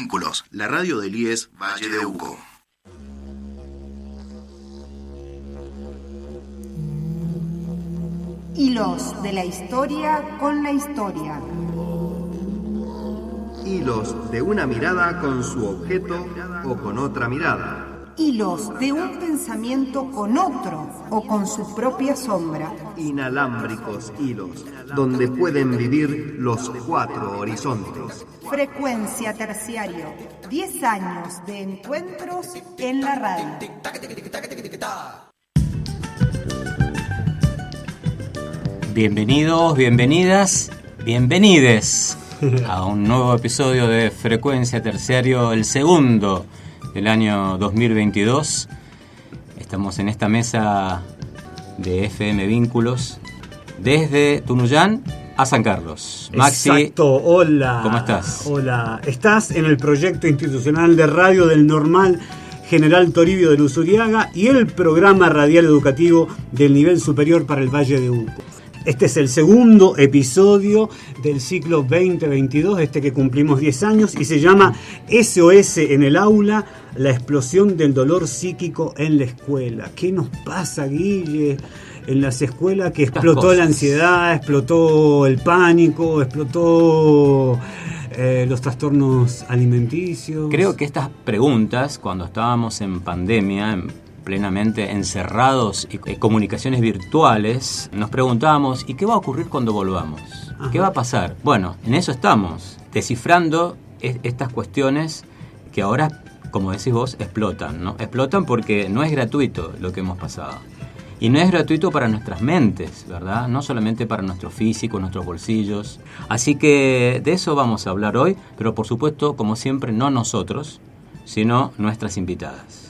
Vínculos, la radio del IES Valle de Uco. Hilos de la historia con la historia. Hilos de una mirada con su objeto o con otra mirada. Hilos de un pensamiento con otro o con su propia sombra. Inalámbricos hilos, donde pueden vivir los 4 horizontes. Frecuencia Terciario, 10 años de encuentros en la radio. Bienvenidos, bienvenidas, bienvenides a un nuevo episodio de Frecuencia Terciario, el segundo del año 2022. Estamos en esta mesa de FM Vínculos desde Tunuyán a San Carlos. Maxi, exacto, hola. ¿Cómo estás? Hola, estás en el proyecto institucional de radio del Normal General Toribio de Luzuriaga y el programa radial educativo del nivel superior para el Valle de Uco. Este es el segundo episodio del ciclo 2022, que cumplimos 10 años, y se llama SOS en el aula, la explosión del dolor psíquico en la escuela. ¿Qué nos pasa, Guille, en las escuelas? Que explotó la ansiedad, explotó el pánico, explotó los trastornos alimenticios. Creo que estas preguntas, cuando estábamos en pandemia, plenamente encerrados y comunicaciones virtuales, nos preguntábamos, ¿y qué va a ocurrir cuando volvamos? Ajá. ¿Qué va a pasar? Bueno, en eso estamos, descifrando estas cuestiones que ahora, como decís vos, explotan, ¿no? Explotan porque no es gratuito lo que hemos pasado. Y no es gratuito para nuestras mentes, ¿verdad? No solamente para nuestro físico, nuestros bolsillos. Así que de eso vamos a hablar hoy, pero por supuesto, como siempre, no nosotros, sino nuestras invitadas.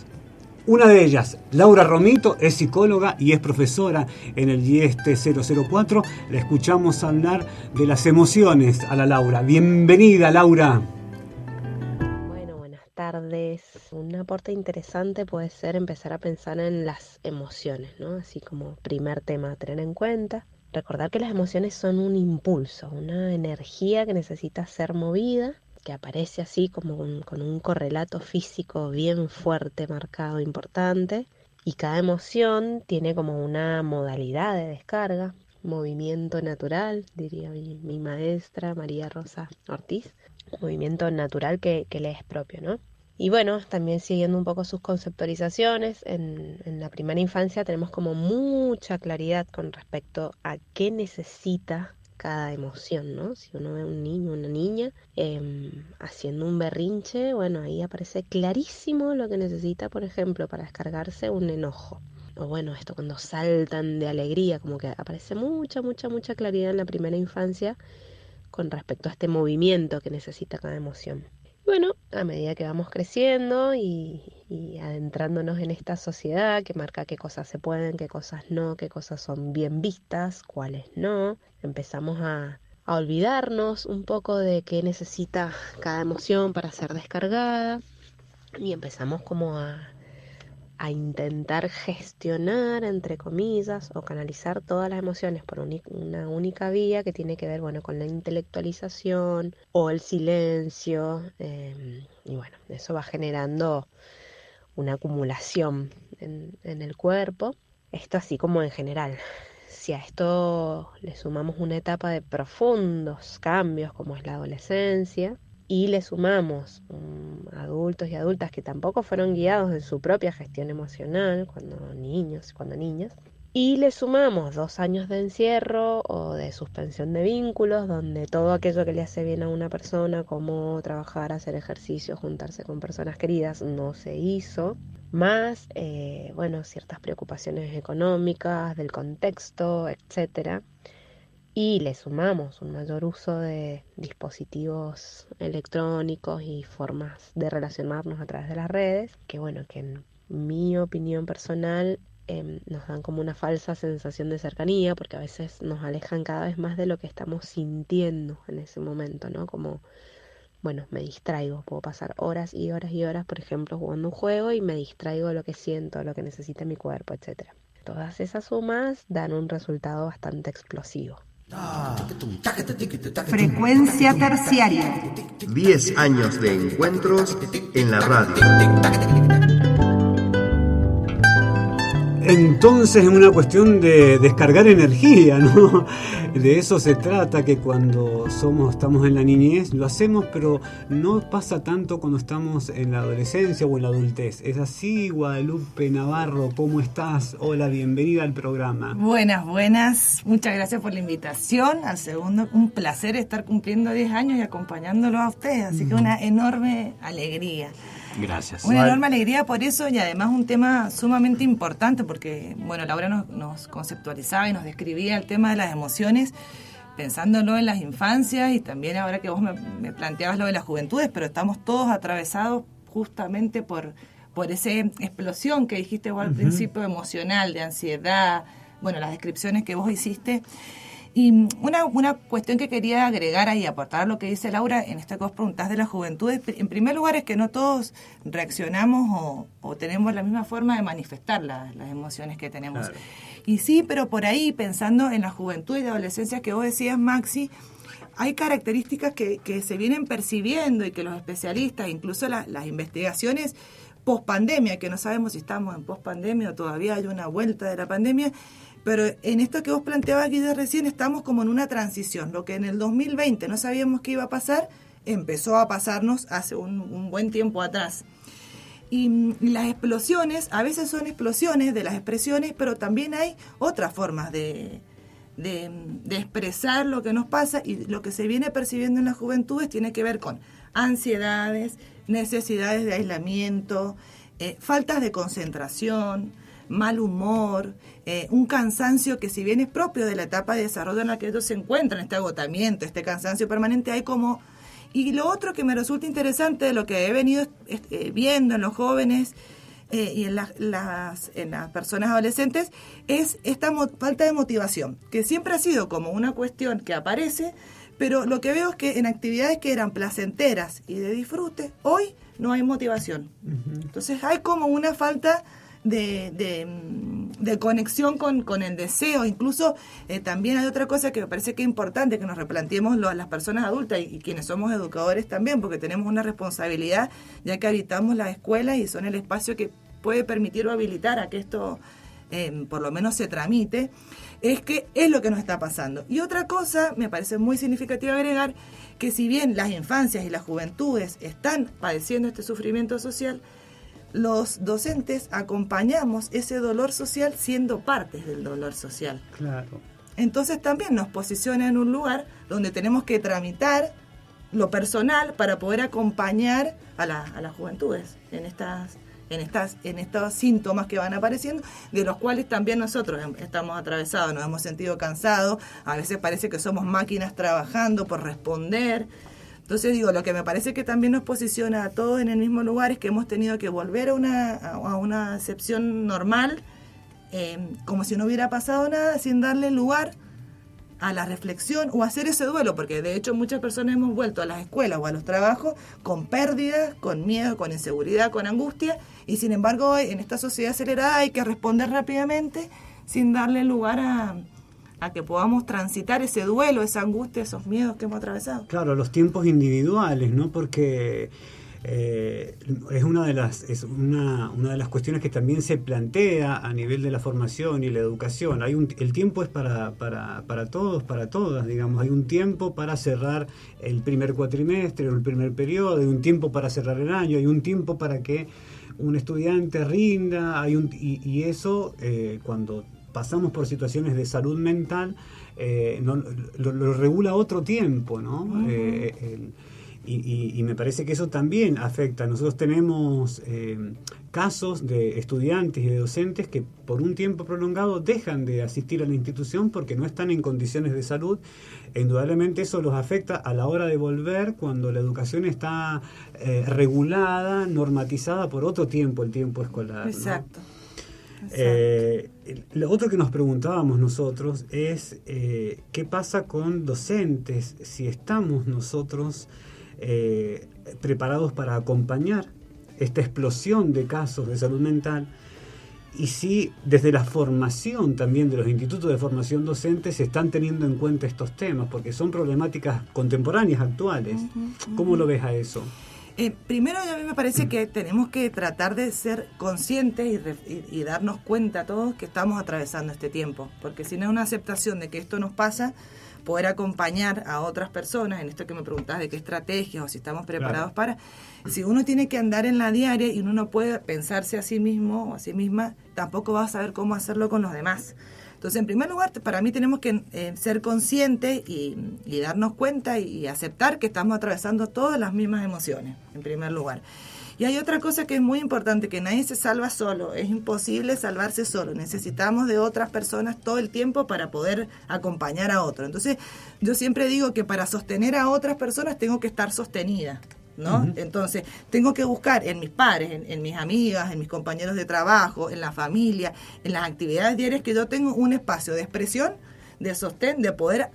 Una de ellas, Laura Romito, es psicóloga y es profesora en el IESTE 004. La escuchamos hablar de las emociones a la Laura. Bienvenida, Laura. Bueno, buenas tardes. Un aporte interesante puede ser empezar a pensar en las emociones, ¿no? Así como primer tema a tener en cuenta. Recordar que las emociones son un impulso, una energía que necesita ser movida, que aparece así como con un correlato físico bien fuerte, marcado, importante, y cada emoción tiene como una modalidad de descarga, movimiento natural, diría mi maestra María Rosa Ortiz, movimiento natural que le es propio, ¿no? Y bueno, también siguiendo un poco sus conceptualizaciones, en la primera infancia tenemos como mucha claridad con respecto a qué necesita cada emoción, ¿no? Si uno ve a un niño o una niña haciendo un berrinche, bueno, ahí aparece clarísimo lo que necesita, por ejemplo, para descargarse un enojo. O bueno, esto cuando saltan de alegría, como que aparece mucha claridad en la primera infancia con respecto a este movimiento que necesita cada emoción. Bueno, a medida que vamos creciendo y adentrándonos en esta sociedad que marca qué cosas se pueden, qué cosas no, qué cosas son bien vistas, cuáles no, empezamos a olvidarnos un poco de qué necesita cada emoción para ser descargada y empezamos como a intentar gestionar, entre comillas, o canalizar todas las emociones por una única vía que tiene que ver, bueno, con la intelectualización o el silencio, y bueno, eso va generando una acumulación en el cuerpo. Esto así como en general. Si a esto le sumamos una etapa de profundos cambios como es la adolescencia, y le sumamos adultos y adultas que tampoco fueron guiados en su propia gestión emocional cuando niños, cuando niñas, y le sumamos 2 años de encierro o de suspensión de vínculos, donde todo aquello que le hace bien a una persona, como trabajar, hacer ejercicio, juntarse con personas queridas, no se hizo, más, bueno, ciertas preocupaciones económicas, del contexto, etcétera. Y le sumamos un mayor uso de dispositivos electrónicos y formas de relacionarnos a través de las redes, que bueno, que en mi opinión personal nos dan como una falsa sensación de cercanía, porque a veces nos alejan cada vez más de lo que estamos sintiendo en ese momento, ¿no? Como, bueno, me distraigo, puedo pasar horas y horas y horas, por ejemplo, jugando un juego y me distraigo de lo que siento, de lo que necesita mi cuerpo, etcétera. Todas esas sumas dan un resultado bastante explosivo. Frecuencia terciaria. 10 años de encuentros en la radio. Entonces es una cuestión de descargar energía, ¿no? De eso se trata, que cuando estamos en la niñez lo hacemos, pero no pasa tanto cuando estamos en la adolescencia o en la adultez. ¿Es así, Guadalupe Navarro? ¿Cómo estás? Hola, bienvenida al programa. Buenas. Muchas gracias por la invitación. Al segundo, un placer estar cumpliendo 10 años y acompañándolo a ustedes. Así que una enorme alegría. Gracias. Una enorme alegría por eso, y además un tema sumamente importante porque, bueno, Laura nos conceptualizaba y nos describía el tema de las emociones, pensándolo en las infancias y también ahora que vos me planteabas lo de las juventudes, pero estamos todos atravesados justamente por esa explosión que dijiste vos al principio, emocional, de ansiedad, bueno, las descripciones que vos hiciste. Y una cuestión que quería agregar ahí, aportar a lo que dice Laura, en esto que vos preguntás de las juventudes, en primer lugar es que no todos reaccionamos o tenemos la misma forma de manifestar las emociones que tenemos. Claro. Y sí, pero por ahí, pensando en la juventud y la adolescencia que vos decías, Maxi, hay características que se vienen percibiendo y que los especialistas, incluso las investigaciones post-pandemia, que no sabemos si estamos en post-pandemia o todavía hay una vuelta de la pandemia, pero en esto que vos planteabas aquí de recién estamos como en una transición. Lo que en el 2020 no sabíamos que iba a pasar, empezó a pasarnos hace un buen tiempo atrás. Y las explosiones, a veces son explosiones de las expresiones, pero también hay otras formas de expresar lo que nos pasa, y lo que se viene percibiendo en las juventudes tiene que ver con ansiedades, necesidades de aislamiento, faltas de concentración, mal humor, un cansancio que, si bien es propio de la etapa de desarrollo en la que ellos se encuentran, este agotamiento, este cansancio permanente, hay como... Y lo otro que me resulta interesante de lo que he venido viendo en los jóvenes y en las personas adolescentes es esta falta de motivación, que siempre ha sido como una cuestión que aparece, pero lo que veo es que en actividades que eran placenteras y de disfrute, hoy no hay motivación. Entonces hay como una falta de conexión con el deseo. Incluso también hay otra cosa que me parece que es importante, que nos replanteemos las personas adultas y quienes somos educadores también, porque tenemos una responsabilidad, ya que habitamos las escuelas y son el espacio que puede permitir o habilitar a que esto por lo menos se tramite, es que es lo que nos está pasando. Y otra cosa, me parece muy significativa agregar, que si bien las infancias y las juventudes están padeciendo este sufrimiento social, los docentes acompañamos ese dolor social siendo partes del dolor social. Claro. Entonces también nos posiciona en un lugar donde tenemos que tramitar lo personal para poder acompañar a las juventudes en estos síntomas que van apareciendo, de los cuales también nosotros estamos atravesados, nos hemos sentido cansados, a veces parece que somos máquinas trabajando por responder. Entonces digo, lo que me parece que también nos posiciona a todos en el mismo lugar es que hemos tenido que volver a una excepción normal, como si no hubiera pasado nada, sin darle lugar a la reflexión o hacer ese duelo, porque de hecho muchas personas hemos vuelto a las escuelas o a los trabajos con pérdidas, con miedo, con inseguridad, con angustia, y sin embargo en esta sociedad acelerada hay que responder rápidamente sin darle lugar a que podamos transitar ese duelo, esa angustia, esos miedos que hemos atravesado. Claro, los tiempos individuales, ¿no? Porque es una de las cuestiones que también se plantea a nivel de la formación y la educación. El tiempo es para todos, para todas, digamos. Hay un tiempo para cerrar el primer cuatrimestre o el primer periodo, hay un tiempo para cerrar el año, hay un tiempo para que un estudiante rinda, y eso cuando pasamos por situaciones de salud mental, lo regula otro tiempo, ¿no? Uh-huh. Y me parece que eso también afecta. Nosotros tenemos casos de estudiantes y de docentes que por un tiempo prolongado dejan de asistir a la institución porque no están en condiciones de salud. E indudablemente eso los afecta a la hora de volver, cuando la educación está regulada, normatizada por otro tiempo, el tiempo escolar, ¿no? Exacto. Lo otro que nos preguntábamos nosotros es qué pasa con docentes, si estamos nosotros preparados para acompañar esta explosión de casos de salud mental, y si desde la formación también de los institutos de formación docente se están teniendo en cuenta estos temas, porque son problemáticas contemporáneas, actuales. ¿Cómo lo ves a eso? Primero, a mí me parece que tenemos que tratar de ser conscientes y darnos cuenta todos que estamos atravesando este tiempo, porque si no es una aceptación de que esto nos pasa, poder acompañar a otras personas, en esto que me preguntabas de qué estrategias o si estamos preparados para, si uno tiene que andar en la diaria y uno no puede pensarse a sí mismo o a sí misma, tampoco va a saber cómo hacerlo con los demás. Entonces, en primer lugar, para mí tenemos que ser conscientes y darnos cuenta y aceptar que estamos atravesando todas las mismas emociones, en primer lugar. Y hay otra cosa que es muy importante, que nadie se salva solo, es imposible salvarse solo, necesitamos de otras personas todo el tiempo para poder acompañar a otros. Entonces, yo siempre digo que para sostener a otras personas tengo que estar sostenida, ¿no? Entonces, tengo que buscar en mis pares, en mis amigas, en mis compañeros de trabajo, en la familia, en las actividades diarias, que yo tengo un espacio de expresión, de sostén, de poder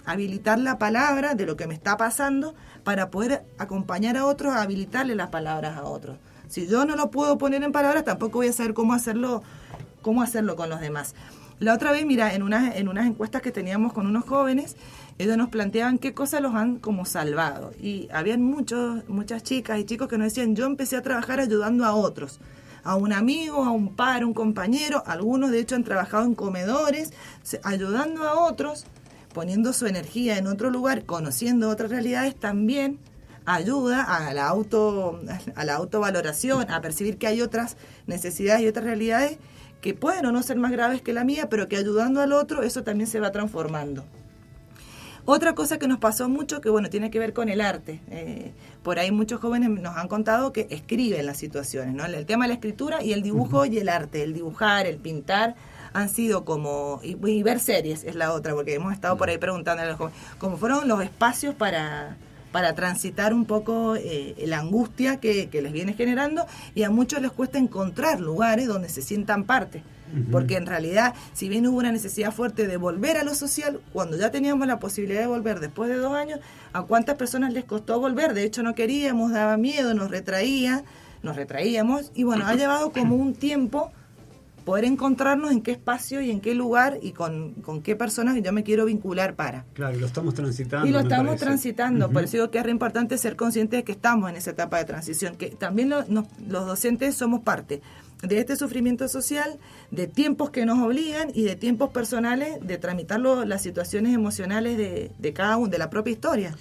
habilitar la palabra de lo que me está pasando para poder acompañar a otros, a habilitarle las palabras a otros. Si yo no lo puedo poner en palabras, tampoco voy a saber cómo hacerlo con los demás. La otra vez, mira, en unas encuestas que teníamos con unos jóvenes, ellos nos planteaban qué cosas los han como salvado. Y habían muchas chicas y chicos que nos decían, yo empecé a trabajar ayudando a otros, a un amigo, a un par, a un compañero. Algunos, de hecho, han trabajado en comedores, ayudando a otros, poniendo su energía en otro lugar, conociendo otras realidades, también ayuda a la autovaloración, a percibir que hay otras necesidades y otras realidades que pueden o no ser más graves que la mía, pero que ayudando al otro, eso también se va transformando. Otra cosa que nos pasó mucho, que bueno, tiene que ver con el arte. Por ahí muchos jóvenes nos han contado que escriben las situaciones, ¿no? El tema de la escritura y el dibujo y el arte, el dibujar, el pintar, han sido como, y ver series es la otra, porque hemos estado por ahí preguntando a los jóvenes, como fueron los espacios para transitar un poco la angustia que les viene generando, y a muchos les cuesta encontrar lugares donde se sientan parte. Porque en realidad, si bien hubo una necesidad fuerte de volver a lo social, cuando ya teníamos la posibilidad de volver después de 2 años, ¿a cuántas personas les costó volver? De hecho, no queríamos, daba miedo, nos retraíamos, y bueno, ha llevado como un tiempo poder encontrarnos en qué espacio y en qué lugar y con qué personas yo me quiero vincular para. Claro, y lo estamos transitando. Y lo estamos transitando, por eso digo que es re importante ser conscientes de que estamos en esa etapa de transición, que también los docentes somos parte de este sufrimiento social, de tiempos que nos obligan y de tiempos personales de tramitar las situaciones emocionales de cada uno, de la propia historia.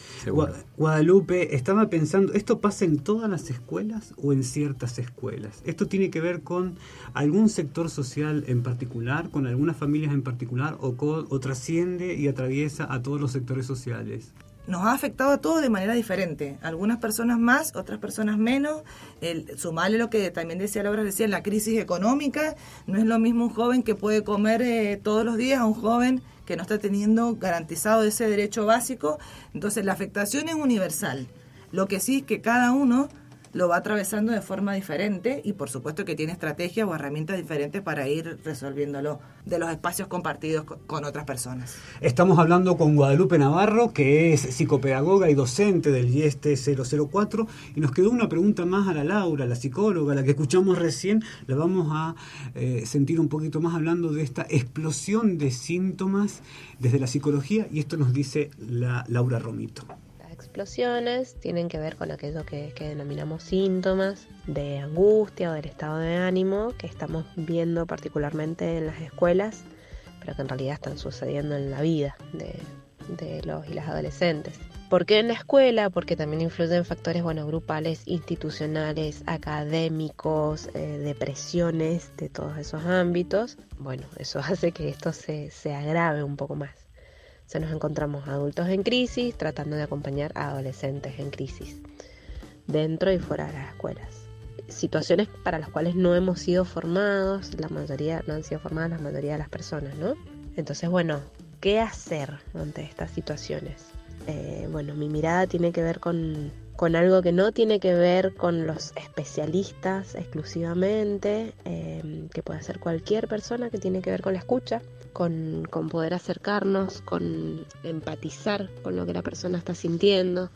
Guadalupe, estaba pensando, ¿esto pasa en todas las escuelas o en ciertas escuelas? ¿Esto tiene que ver con algún sector social en particular, con algunas familias en particular, o trasciende y atraviesa a todos los sectores sociales? Nos ha afectado a todos de manera diferente. Algunas personas más, otras personas menos. Sumarle lo que también decía Laura recién, la crisis económica. No es lo mismo un joven que puede comer todos los días a un joven que no está teniendo garantizado ese derecho básico. Entonces la afectación es universal. Lo que sí es que cada uno lo va atravesando de forma diferente y por supuesto que tiene estrategias o herramientas diferentes para ir resolviéndolo de los espacios compartidos con otras personas. Estamos hablando con Guadalupe Navarro, que es psicopedagoga y docente del IESTE 004, y nos quedó una pregunta más a la Laura, la psicóloga, la que escuchamos recién. La vamos a sentir un poquito más hablando de esta explosión de síntomas desde la psicología, y esto nos dice la Laura Romito. Explosiones tienen que ver con aquello que denominamos síntomas de angustia o del estado de ánimo que estamos viendo particularmente en las escuelas, pero que en realidad están sucediendo en la vida de los y las adolescentes. ¿Por qué en la escuela? Porque también influyen factores grupales, institucionales, académicos, depresiones de todos esos ámbitos. Eso hace que esto se agrave un poco más. Nos encontramos adultos en crisis tratando de acompañar a adolescentes en crisis, dentro y fuera de las escuelas. Situaciones para las cuales no hemos sido formados, la mayoría no han sido formadas la mayoría de las personas, ¿no? Entonces, ¿qué hacer ante estas situaciones? Mi mirada tiene que ver con algo que no tiene que ver con los especialistas exclusivamente, que puede ser cualquier persona, que tiene que ver con la escucha, con poder acercarnos, con empatizar con lo que la persona está sintiendo,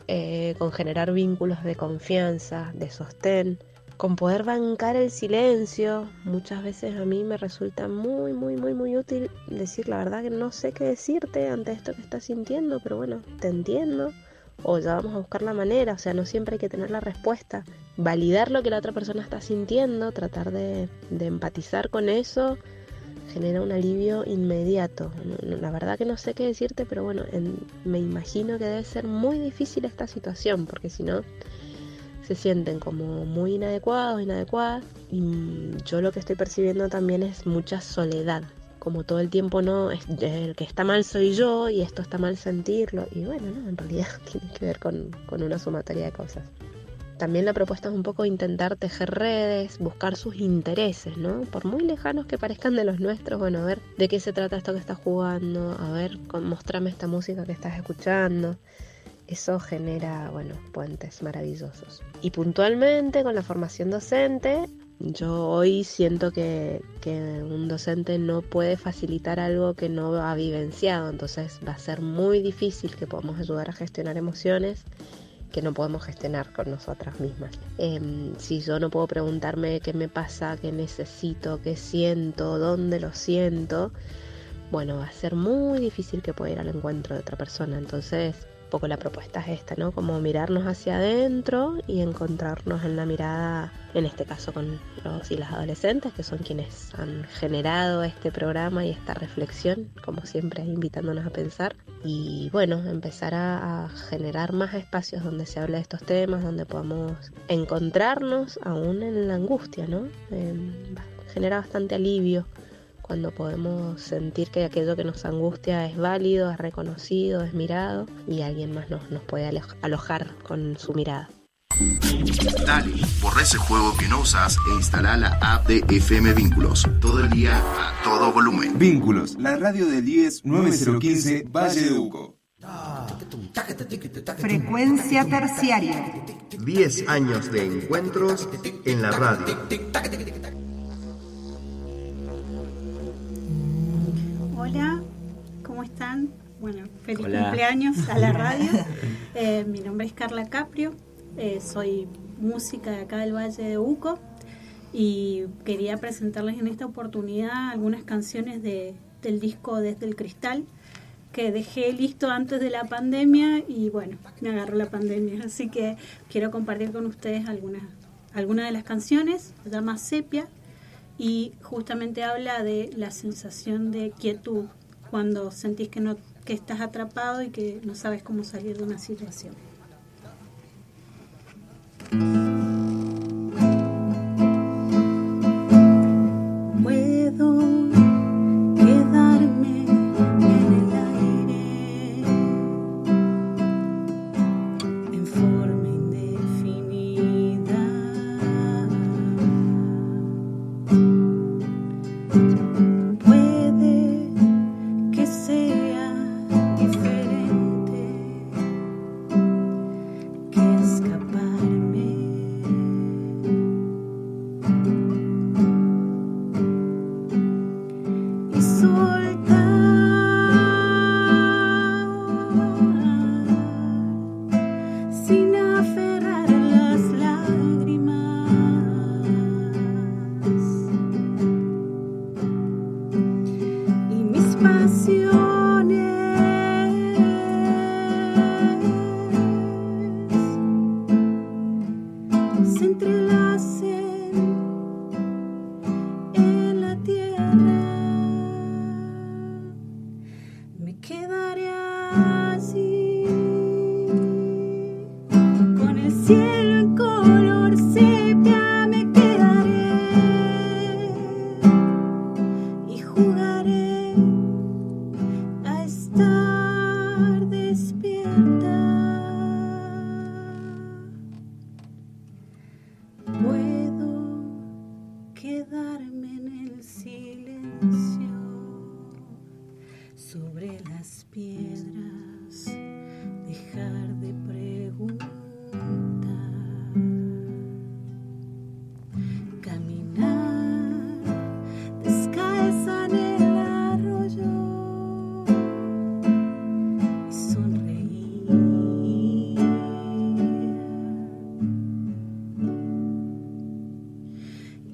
con generar vínculos de confianza, de sostén, con poder bancar el silencio. Muchas veces a mí me resulta muy útil decir la verdad que no sé qué decirte ante esto que estás sintiendo, pero bueno, te entiendo, o ya vamos a buscar la manera. O sea, no siempre hay que tener la respuesta. Validar lo que la otra persona está sintiendo, tratar de empatizar con eso, genera un alivio inmediato. La verdad que no sé qué decirte, pero bueno, me imagino que debe ser muy difícil esta situación, porque si no se sienten como muy inadecuadas, y yo lo que estoy percibiendo también es mucha soledad, como todo el tiempo no, el que está mal soy yo y esto está mal sentirlo, y bueno, no, en realidad tiene que ver con una sumatoria de cosas. También la propuesta es un poco intentar tejer redes, buscar sus intereses, ¿no? Por muy lejanos que parezcan de los nuestros, bueno, a ver de qué se trata esto que estás jugando, a ver, mostrame esta música que estás escuchando. Eso genera, bueno, puentes maravillosos. Y puntualmente con la formación docente, yo hoy siento que un docente no puede facilitar algo que no ha vivenciado, entonces va a ser muy difícil que podamos ayudar a gestionar emociones que no podemos gestionar con nosotras mismas. Si yo no puedo preguntarme qué me pasa, qué necesito, qué siento, dónde lo siento, bueno, va a ser muy difícil que pueda ir al encuentro de otra persona. Entonces, un poco la propuesta es esta, ¿no? Como mirarnos hacia adentro y encontrarnos en la mirada, en este caso con los y las adolescentes, que son quienes han generado este programa y esta reflexión, como siempre, invitándonos a pensar. Y bueno, empezar a generar más espacios donde se hable de estos temas, donde podamos encontrarnos aún en la angustia, ¿no? Genera bastante alivio cuando podemos sentir que aquello que nos angustia es válido, es reconocido, es mirado, y alguien más nos puede alojar con su mirada. Dale, borra ese juego que no usas e instala la app de FM Vínculos. Todo el día, a todo volumen. Vínculos, la radio del 10-9015 Valle de Uco. Frecuencia terciaria. 10 años de encuentros en la radio. Hola, ¿cómo están? Bueno, feliz Hola. Cumpleaños a la radio. Mi nombre es Carla Caprio, soy música de acá del Valle de Uco y quería presentarles en esta oportunidad algunas canciones del disco Desde el Cristal, que dejé listo antes de la pandemia y bueno, me agarró la pandemia, así que quiero compartir con ustedes algunas de las canciones. Se llama Sepia y justamente habla de la sensación de quietud cuando sentís que estás atrapado y que no sabes cómo salir de una situación. Puedo quedarme en el aire en forma indefinida. Puede que sea diferente que escaparme. Y soltar sin aferrar las lágrimas y mis pasiones se entrelacen en la tierra. Me quedaré así con el cielo en color sepia. Me quedaré y jugaré a estar despierta.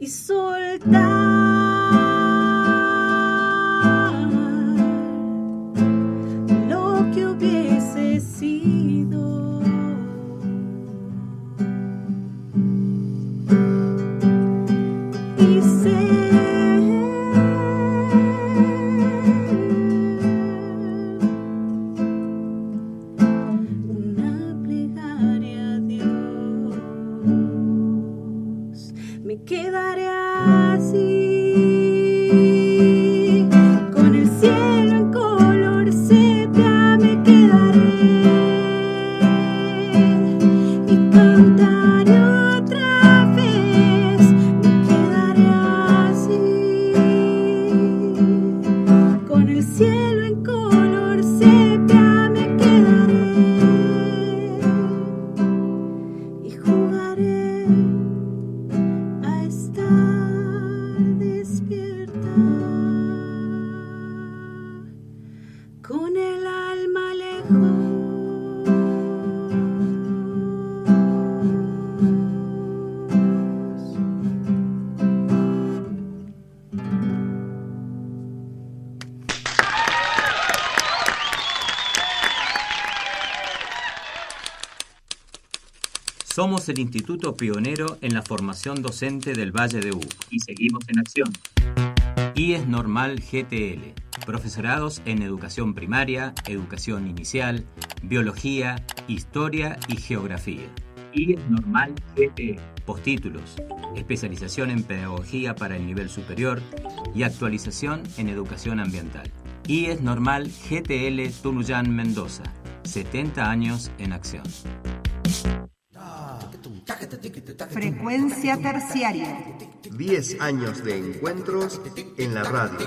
y soltar lo que hubiese sido. Y ser una plegaria a Dios. Me quedaré así, con el cielo en color sepia, me quedaré y cantaré otra vez. Me quedaré así, con el cielo en color sepia, me quedaré y jugaré a estar despierta, con el alma lejos. Somos el instituto pionero en la formación docente del Valle de Uco y seguimos en acción. IES Normal GTL, profesorados en educación primaria, educación inicial, biología, historia y geografía. IES Normal GTL, postítulos, especialización en pedagogía para el nivel superior y actualización en educación ambiental. IES Normal GTL Tunuyán Mendoza, 70 años en acción. Frecuencia terciaria. 10 años de encuentros en la radio.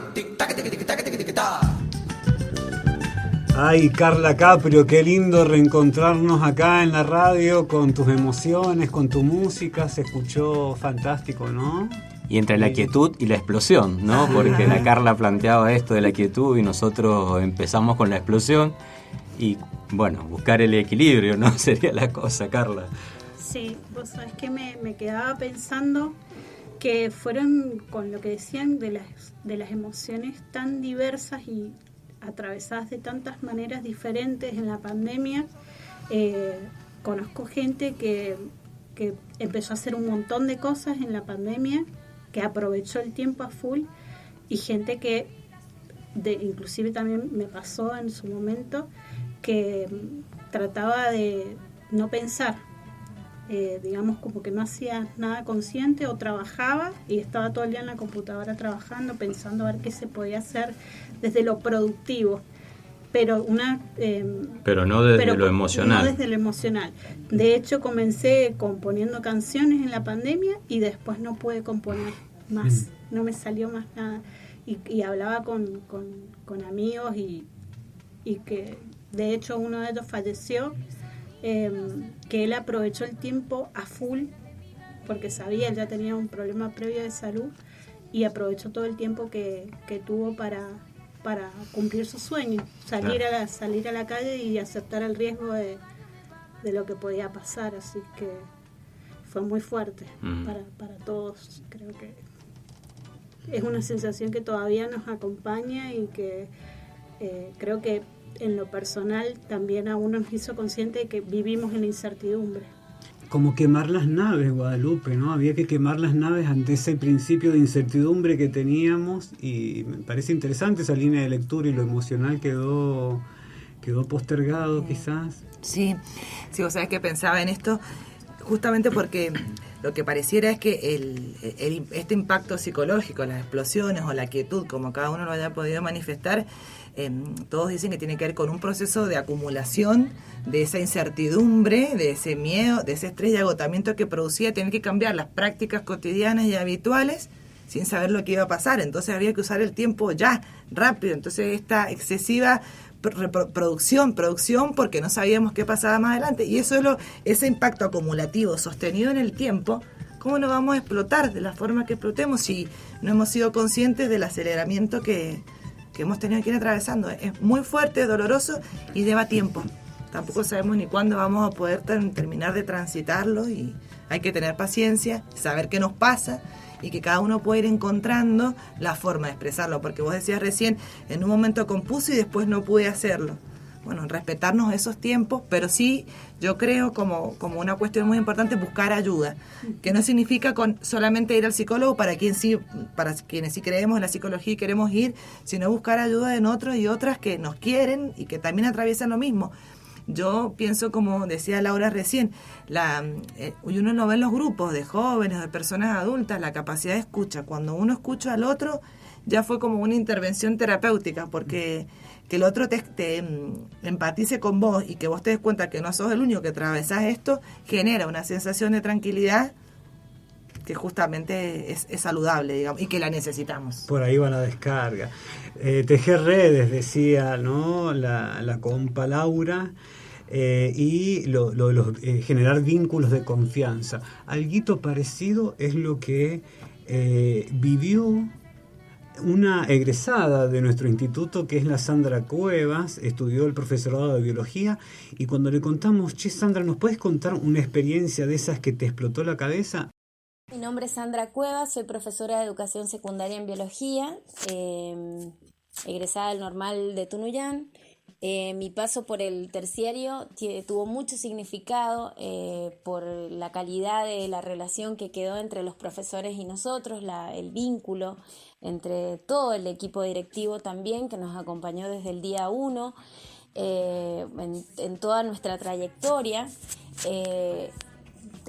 Ay, Carla Caprio, qué lindo reencontrarnos acá en la radio con tus emociones, con tu música. Se escuchó fantástico, ¿no? Y entre la quietud y la explosión, ¿no? Porque la Carla planteaba esto de la quietud y nosotros empezamos con la explosión. Y bueno, buscar el equilibrio, ¿no? Sería la cosa, Carla. Sí, vos sabés que me quedaba pensando que fueron con lo que decían de las emociones tan diversas y atravesadas de tantas maneras diferentes en la pandemia. Conozco gente que empezó a hacer un montón de cosas en la pandemia, que aprovechó el tiempo a full, y gente que, inclusive también me pasó en su momento, que trataba de no pensar. Digamos, como que no hacía nada consciente o trabajaba y estaba todo el día en la computadora trabajando, pensando a ver qué se podía hacer desde lo productivo, pero pero no desde lo emocional. No desde lo emocional. De hecho, comencé componiendo canciones en la pandemia y después no pude componer más, no me salió más nada. Y hablaba con amigos y que de hecho uno de ellos falleció. Que él aprovechó el tiempo a full porque sabía, él ya tenía un problema previo de salud y aprovechó todo el tiempo que tuvo para cumplir su sueño, salir a la calle y aceptar el riesgo de lo que podía pasar. Así que fue muy fuerte para todos. Creo que es una sensación que todavía nos acompaña y que creo que en lo personal también a uno nos hizo consciente de que vivimos en la incertidumbre. Como quemar las naves, Guadalupe, ¿no? Había que quemar las naves ante ese principio de incertidumbre que teníamos, y me parece interesante esa línea de lectura, y lo emocional quedó postergado quizás. Sí, vos sabés que pensaba en esto justamente porque lo que pareciera es que este impacto psicológico, las explosiones o la quietud, como cada uno lo haya podido manifestar, todos dicen que tiene que ver con un proceso de acumulación de esa incertidumbre, de ese miedo, de ese estrés y agotamiento que producía tener que cambiar las prácticas cotidianas y habituales sin saber lo que iba a pasar. Entonces había que usar el tiempo ya, rápido. Entonces esta excesiva producción porque no sabíamos qué pasaba más adelante. Y eso es ese impacto acumulativo sostenido en el tiempo. ¿Cómo no vamos a explotar de la forma que explotemos si no hemos sido conscientes del aceleramiento que hemos tenido que ir atravesando? Es muy fuerte, doloroso y lleva tiempo. Tampoco sabemos ni cuándo vamos a poder terminar de transitarlo, y hay que tener paciencia, saber qué nos pasa y que cada uno puede ir encontrando la forma de expresarlo, porque vos decías recién, en un momento compuse y después no pude hacerlo. Bueno, respetarnos esos tiempos, pero sí, yo creo como una cuestión muy importante, buscar ayuda, que no significa solamente ir al psicólogo para quienes sí creemos en la psicología y queremos ir, sino buscar ayuda en otros y otras que nos quieren y que también atraviesan lo mismo. Yo pienso, como decía Laura recién, uno lo ve en los grupos de jóvenes, de personas adultas, la capacidad de escucha. Cuando uno escucha al otro, ya fue como una intervención terapéutica, porque que el otro te empatice con vos y que vos te des cuenta que no sos el único que atravesás esto, genera una sensación de tranquilidad que justamente es saludable, digamos, y que la necesitamos. Por ahí va la descarga. Tejer redes, decía, ¿no? La compa Laura, y generar vínculos de confianza. Alguito parecido es lo que vivió una egresada de nuestro instituto, que es la Sandra Cuevas. Estudió el profesorado de biología, y cuando le contamos, che, Sandra, ¿nos puedes contar una experiencia de esas que te explotó la cabeza? Mi nombre es Sandra Cuevas, soy profesora de educación secundaria en biología, egresada del Normal de Tunuyán. Mi paso por el terciario tuvo mucho significado por la calidad de la relación que quedó entre los profesores y nosotros, el vínculo entre todo el equipo directivo también, que nos acompañó desde el día 1 en toda nuestra trayectoria.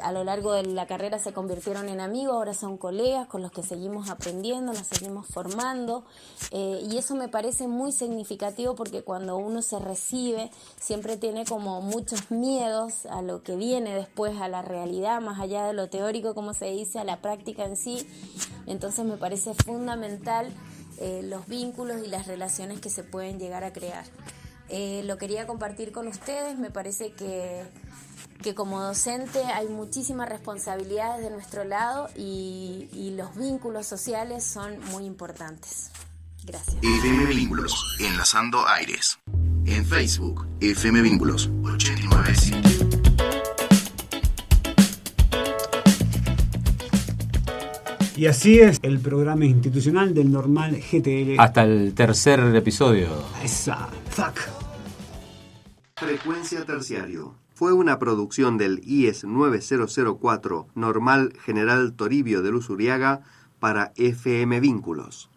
A lo largo de la carrera se convirtieron en amigos, ahora son colegas con los que seguimos aprendiendo, nos seguimos formando, y eso me parece muy significativo, porque cuando uno se recibe siempre tiene como muchos miedos a lo que viene después, a la realidad, más allá de lo teórico, como se dice, a la práctica en sí. Entonces me parece fundamental los vínculos y las relaciones que se pueden llegar a crear. Lo quería compartir con ustedes. Me parece que como docente hay muchísimas responsabilidades de nuestro lado, y los vínculos sociales son muy importantes. Gracias. FM Vínculos, enlazando aires. En Facebook, FM Vínculos 897. Y así es el programa institucional del Normal GTL. Hasta el tercer episodio. Esa, fuck. Frecuencia Terciario. Fue una producción del IES 9004 Normal General Toribio de Luzuriaga para FM Vínculos.